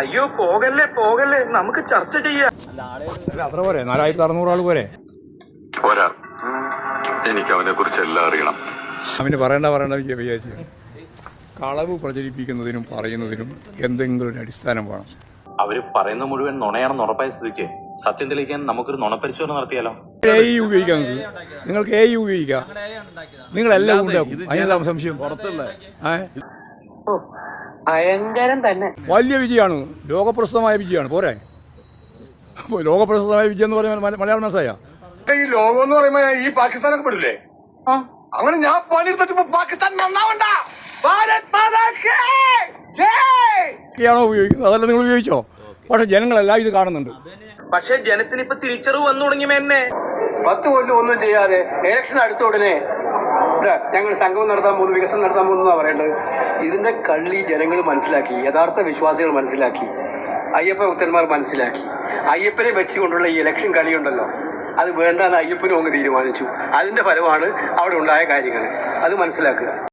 അയ്യോ പോകല്ലേ പോകല്ലേ, നമുക്ക് ചർച്ച ചെയ്യാം. അത്ര പോരെ? 4600 ആൾ പോരെ? പോരാ, എനിക്ക് അവനെ കുറിച്ച് എല്ലാം അറിയണം. അവന് പറയണ്ട വിചാരിച്ചു. കളവ് പ്രചരിപ്പിക്കുന്നതിനും പറയുന്നതിനും എന്തെങ്കിലും ഒരു അടിസ്ഥാനം വേണം. അവര് പറയുന്ന മുഴുവൻ നുണയാണെന്ന് ഉറപ്പായ സ്ഥിതിക്ക് സത്യം തെളിയിക്കാൻ നമുക്കൊരു നുണപരിശോധന നടത്തിയാലോ? AI ഉപയോഗിക്കാം, നിങ്ങൾക്ക് AI ഉപയോഗിക്കാം, നിങ്ങളെല്ലാം ഉണ്ടാക്കും. അതിനെല്ലാം സംശയം. ഭയങ്കരം തന്നെ. വലിയ വിജയമാണ്, ലോകപ്രസിദ്ധമായ വിജയമാണ്. പോരെ? ലോകപ്രസിദ്ധമായ വിജയം എന്ന് പറയുമ്പോൾ മലയാളം മനസ്സായ ഈ ലോകം എന്ന് പറയുമ്പോ ഈ പാകിസ്ഥാനൊക്കെ പെടില്ലേ? അങ്ങനെ ഞാൻ പണിയെടുത്തിട്ട് പാകിസ്ഥാൻ നന്നാവണ്ട. ാണോ ഉപയോഗിക്കുന്നത്? അതല്ല നിങ്ങൾ ഉപയോഗിച്ചോ? പക്ഷെ ജനങ്ങളെല്ലാം ഇത് കാണുന്നുണ്ട്. പക്ഷെ ജനത്തിന് ഇപ്പൊ തിരിച്ചറിവ് വന്നു തുടങ്ങി. എന്നെ 10 കൊല്ലം ഒന്നും ചെയ്യാതെ ഇലക്ഷൻ അടുത്ത ഉടനെ ഞങ്ങൾ സംഗമം നടത്താൻ പോകുന്നു, വികസനം നടത്താൻ പോകുന്നു പറയേണ്ടത്. ഇതിന്റെ കള്ളി ജനങ്ങൾ മനസ്സിലാക്കി, യഥാർത്ഥ വിശ്വാസികൾ മനസ്സിലാക്കി, അയ്യപ്പ ഭക്തന്മാർ മനസ്സിലാക്കി. അയ്യപ്പനെ വെച്ചുകൊണ്ടുള്ള ഈ ഇലക്ഷൻ കളിയുണ്ടല്ലോ, അത് വേണ്ടാന്ന് അയ്യപ്പനും അങ്ങ് തീരുമാനിച്ചു. അതിന്റെ ഫലമാണ് അവിടെ ഉണ്ടായ കാര്യങ്ങൾ. അത് മനസ്സിലാക്കുക.